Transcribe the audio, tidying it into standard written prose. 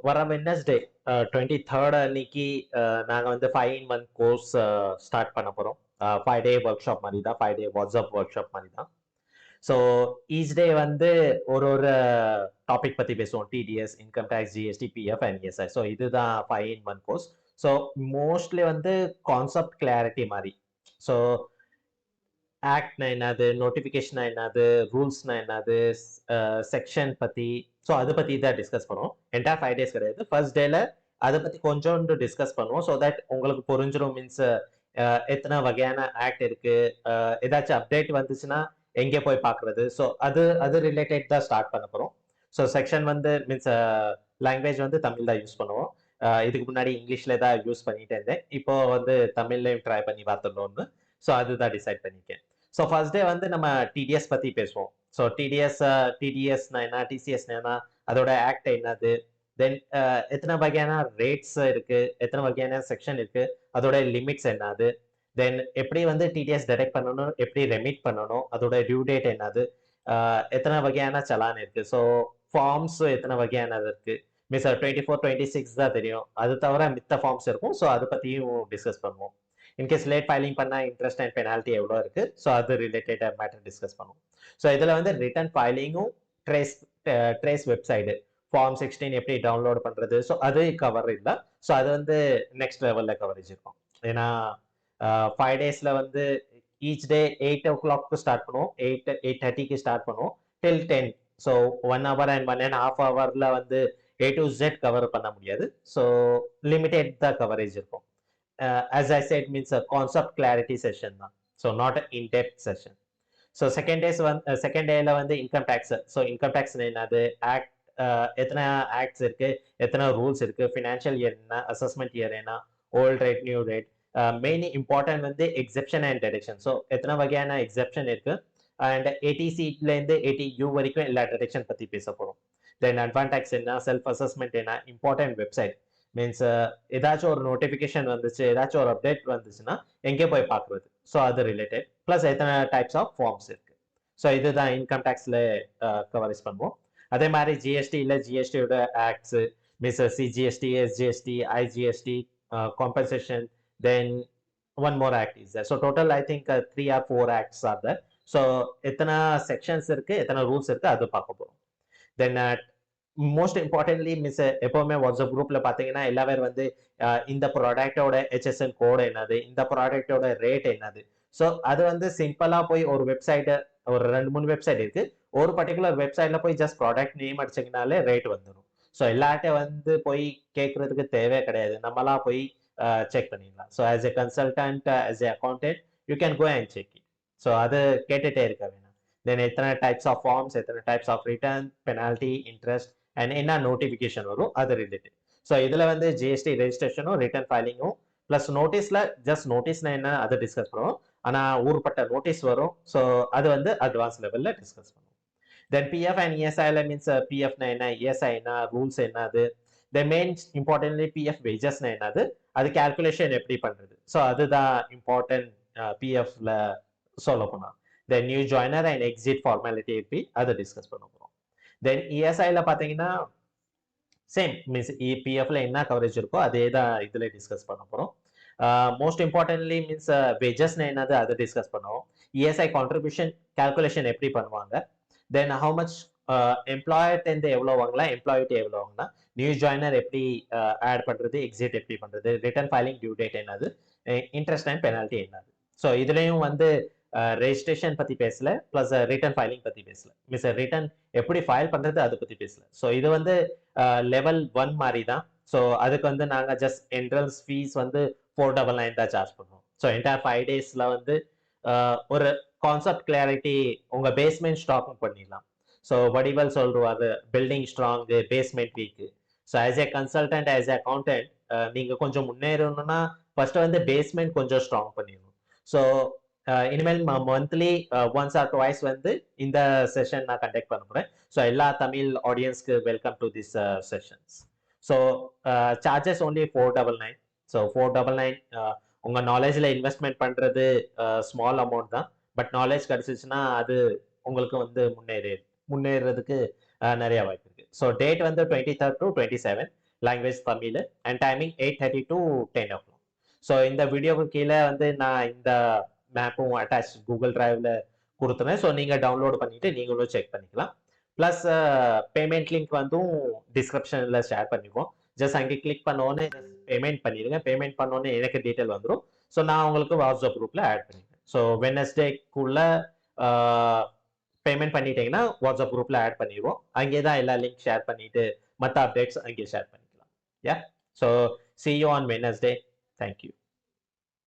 வர Wednesday 23rd அன்னைக்கு நாங்கள் வந்து 5-in-1 கோர்ஸ் ஸ்டார்ட் பண்ண போகிறோம். 5-day ஒர்க் ஷாப் மாதிரி தான், 5-day வாட்ஸ்அப் ஒர்க் ஷாப் மாதிரி தான். ஸோ ஈச் டே வந்து ஒரு டாபிக் பற்றி பேசுவோம். TDS, income tax, GST, PF and ESI. So இதுதான் 5-in-1 கோர்ஸ். ஸோ மோஸ்ட்லி வந்து கான்செப்ட் கிளாரிட்டி மாதிரி. ஸோ ஆக்ட்னா என்னது, நோட்டிஃபிகேஷனா என்னது, ரூல்ஸ்னா என்னது, செக்ஷன் பற்றி, ஸோ அதை பற்றி தான் டிஸ்கஸ் பண்ணுவோம். என்டையர் 5 days கிடையாது. ஃபர்ஸ்ட் டேல அதை பற்றி கொஞ்சோண்டு டிஸ்கஸ் பண்ணுவோம். ஸோ தட் உங்களுக்கு புரிஞ்சிடும். மீன்ஸ் எத்தனை வகையான ஆக்ட் இருக்கு, ஏதாச்சும் அப்டேட் வந்துச்சுன்னா எங்கே போய் பார்க்குறது. ஸோ அது ரிலேட்டட் தான் ஸ்டார்ட் பண்ண போகிறோம். ஸோ செக்ஷன் வந்து மீன்ஸ் லாங்குவேஜ் வந்து தமிழ் தான் யூஸ் பண்ணுவோம். இதுக்கு முன்னாடி இங்கிலீஷில் தான் யூஸ் பண்ணிட்டு இருந்தேன். இப்போ வந்து தமிழ்லையும் ட்ரை பண்ணி பார்த்துடணும்னு. ஸோ அதுதான் டிசைட் பண்ணியிருக்கேன். ஸோ ஃபர்ஸ்ட் டே வந்து நம்ம டிடிஎஸ் பற்றி பேசுவோம். ஸோ டிடிஎஸ்னா என்ன, டிசிஎஸ்னா என்ன, அதோட ஆக்ட் என்னது, தென் எத்தனை வகையான ரேட்ஸ் இருக்கு, எத்தனை வகையான செக்ஷன் இருக்கு, அதோட லிமிட்ஸ் என்னது, தென் எப்படி வந்து டிடிஎஸ் டிடெக்ட் பண்ணணும், எப்படி ரெமிட் பண்ணணும், அதோட டியூ டேட் என்னது, எத்தனை வகையான சலான் இருக்கு, ஸோ ஃபார்ம்ஸ் எத்தனை வகையானது இருக்கு. மீன்ஸ் 24, 26 தான் தெரியும். அது தவிர மித்த ஃபார்ம்ஸ் இருக்கும். ஸோ அதை பற்றியும் டிஸ்கஸ் பண்ணுவோம். இன்கேஸ் லேட் ஃபைலிங் பண்ணால் இன்ட்ரெஸ்ட் அண்ட் பெனால்ட்டி எவ்வளோ இருக்குது, ஸோ அது ரிலேட்டட் மேட்டர் டிஸ்கஸ் பண்ணுவோம். ஸோ இதில் வந்து ரிட்டர்ன் ஃபைலிங்கும் ட்ரேஸ் வெப்சைடு ஃபார்ம் 16 எப்படி டவுன்லோட் பண்ணுறது, ஸோ அது கவர் இல்லை. ஸோ அது வந்து நெக்ஸ்ட் லெவலில் கவரேஜ் இருக்கும். ஏன்னா 5 days வந்து ஈச் டே 8 o'clock ஸ்டார்ட் பண்ணுவோம், 8:30 ஸ்டார்ட் பண்ணுவோம் till 10. So 1 hour and 1.5 hour வந்து A to Z கவர் பண்ண முடியாது. ஸோ லிமிட்டட் தான் கவரேஜ் இருக்கும். As I said, means a concept clarity session தான். So not an in-depth session. So second dayல வந்து income tax. So income tax என்னது, act எத்தனை ஆக்ட்ஸ் இருக்கு, எத்தனை ரூல்ஸ் இருக்கு, ஃபினான்ஷியல் இயர் என்ன, அசஸ்மெண்ட் இயர் என்ன, old rate, new rate, main important வந்து எக்ஸெப்ஷன் அண்ட் டிடெக்ஷன். ஸோ எத்தனை வகையான எக்ஸெப்ஷன் இருக்கு, அண்ட் 80C வரைக்கும் 80U வரைக்கும் எல்லா டிடெக்ஷன் பற்றி பேச போகிறோம். தென் அட்வான்ஸ் டேக்ஸ் என்ன, செல்ஃப் அசஸ்மெண்ட் என்ன, இம்பார்ட்டன்ட் வெப்சைட். மீன்ஸ் ஏதாச்சும் ஒரு நோட்டிஃபிகேஷன் வந்துச்சு, ஏதாச்சும் ஒரு அப்டேட் வந்துச்சுன்னா எங்கே போய் பார்க்குறது, ஸோ அது ரிலேட்டட். ப்ளஸ் எத்தனை டைப்ஸ் ஆஃப் ஃபார்ம்ஸ் இருக்கு. ஸோ இதுதான் இன்கம் டேக்ஸில் கவரேஜ் பண்ணுவோம். அதே மாதிரி ஜிஎஸ்டியில் ஜிஎஸ்டியோட acts, means CGST, SGST, IGST, compensation, then one more act is there. So total I think 3 or 4 acts are there. So எத்தனை செக்ஷன்ஸ் இருக்கு, எத்தனை ரூல்ஸ் இருக்கு, அது பார்க்க போகிறோம். தென் மோஸ்ட் இம்பார்ட்டன்ட்லி மீன்ஸ் எப்போவுமே வாட்ஸ்அப் குரூப்ல பார்த்தீங்கன்னா எல்லா பேர் வந்து இந்த ப்ராடக்டோட ஹெச்எஸ்என் கோடு என்னது, இந்த ப்ராடக்டோட ரேட் என்னது. ஸோ அது வந்து சிம்பிளாக போய் ஒரு வெப்சைட்டை, ஒரு 2-3 வெப்சைட் இருக்கு, ஒரு பர்டிகுலர் வெப்சைட்ல போய் ஜஸ்ட் ப்ராடக்ட் நேம் அடிச்சிங்கனாலே ரேட் வந்துடும். ஸோ எல்லார்ட்டையும் வந்து போய் கேட்கறதுக்கு தேவை கிடையாது, நம்மளா போய் செக் பண்ணிடலாம். So as a consultant, as an accountant, you can go and check it. So அது கேட்டுட்டே இருக்க வேணாம். தென் எத்தனை டைப்ஸ் ஆஃப் ஃபார்ம்ஸ், எத்தனை types of return, penalty, interest and என்ன நோட்டிஃபிகேஷன் வரும், அது ரிலேட்டட். ஸோ இதில் வந்து ஜிஎஸ்டி ரெஜிஸ்ட்ரேஷனும் ரிட்டர்ன் ஃபைலிங்கும் ப்ளஸ் நோட்டீஸில் ஜஸ்ட் நோட்டீஸ்னா என்ன அதை டிஸ்கஸ் பண்ணுவோம். ஆனால் ஊர்பட்ட நோட்டீஸ் வரும். ஸோ அது வந்து அட்வான்ஸ் லெவலில் டிஸ்கஸ் பண்ணுவோம். தென் பிஎஃப் அண்ட் இஎஸ்ஐல மீன்ஸ் பிஎஃப்னா என்ன, இஎஸ்ஐ என்ன, ரூல்ஸ் என்னது, தென் மெயின் இம்பார்ட்டன்ட்லி பிஎஃப் வேஜஸ்னா என்னது, அது கேல்குலேஷன் எப்படி பண்ணுறது. ஸோ அதுதான் இம்பார்ட்டன்ட் பிஎஃப்ல சொல்ல போனால். Then new joiner and exit formality எப்படி அதை டிஸ்கஸ் பண்ண போகிறோம். தென் இஎஸ்ஐல பார்த்தீங்கன்னா சேம், மீன்ஸ் பிஎஃப்ல என்ன கவரேஜ் இருக்கோ அதே தான் இதில் டிஸ்கஸ் பண்ண போகிறோம். மோஸ்ட் இம்பார்ட்டன்ட்லி மீன்ஸ் வேஜஸ்னா என்னது அதை டிஸ்கஸ் பண்ணுவோம். இஎஸ்ஐ கான்ட்ரிபியூஷன் கேல்குலேஷன் எப்படி பண்ணுவாங்க, தென் ஹவு மச் எம்ப்ளாயர்ட்டு எவ்வளோ வாங்கலாம், எம்ப்ளாயிட்டு எவ்வளோ வாங்கலாம், நியூ ஜாயினர் எப்படி ஆட் பண்ணுறது, எக்ஸிட் எப்படி பண்ணுறது, ரிட்டர்ன் ஃபைலிங் டியூ டேட் என்னது, இன்ட்ரெஸ்ட் அண்ட் பெனால்ட்டி என்னது. ஸோ இதுலேயும் வந்து ரெஜிஸ்ட்ரேஷன் பற்றி பேசல, ப்ளஸ் ரிட்டர்ன் ஃபைலிங் பற்றி பேசல, மீன்ஸ் ரிட்டர்ன் எப்படி ஃபைல் பண்ணுறது அதை பற்றி பேசல. ஸோ இது வந்து லெவல் 1 மாதிரி தான். ஸோ அதுக்கு வந்து நாங்கள் ஜஸ்ட் என்ட்ரன்ஸ் ஃபீஸ் வந்து 499 தான் சார்ஜ் பண்ணுவோம். ஸோ என்டையர் 5 daysல வந்து ஒரு கான்செப்ட் கிளாரிட்டி உங்கள் பேஸ்மெண்ட் ஸ்டாக் பண்ணிடலாம். ஸோ வடிவல் சொல்லுவார், building strong, basement week. So as a consultant, as a accountant, நீங்கள் கொஞ்சம் முன்னேறணும்னா ஃபர்ஸ்ட் வந்து பேஸ்மெண்ட் கொஞ்சம் ஸ்ட்ராங் பண்ணிடணும். ஸோ இனிமேல் மந்த்லி ஒன்ஸ் ஆர் டுவைஸ் வந்து இந்த செஷன் நான் கண்டக்ட் பண்ண போகிறேன். ஸோ எல்லா தமிழ் ஆடியன்ஸ்க்கு welcome to this sessions. So charges only 499. So 499 உங்கள் நாலேஜில் இன்வெஸ்ட்மெண்ட் பண்ணுறது ஸ்மால் அமௌண்ட் தான். பட் நாலேஜ் கிடச்சிச்சுன்னா அது உங்களுக்கு வந்து முன்னேறதுக்கு நிறைய வாய்ப்பு இருக்குது. ஸோ டேட் வந்து 23rd to 27. Language Tamil and timing 8:30 to 10 o'clock. So இந்த வீடியோக்கு கீழே வந்து நான் இந்த மேப்பும் அட்டாச் கூகுள் டிரைவ்ல கொடுத்துறேன். ஸோ நீங்கள் டவுன்லோட் பண்ணிட்டு நீங்களும் செக் பண்ணிக்கலாம். ப்ளஸ் பேமெண்ட் லிங்க் வந்து டிஸ்கிரிப்ஷனில் ஷேர் பண்ணிக்குவோம். ஜஸ்ட் அங்கே கிளிக் பண்ணோன்னே பேமெண்ட் பண்ணிடுங்க. பேமெண்ட் பண்ணோன்னே எனக்கு டீட்டெயில் வந்துடும். ஸோ நான் உங்களுக்கு வாட்ஸ்அப் குரூப்பில் ஆட் பண்ணிடுறேன். ஸோ வெட்னஸ்டேக்குள்ள பேமெண்ட் பண்ணிட்டீங்கன்னா வாட்ஸ்அப் குரூப்பில் ஆட் பண்ணிடுவோம். அங்கே தான் எல்லா லிங்க் ஷேர் பண்ணிட்டு மற்ற அப்டேட்ஸ் அங்கே ஷேர் பண்ணிக்கலாம். யா, so see you on Wednesday. Thank you.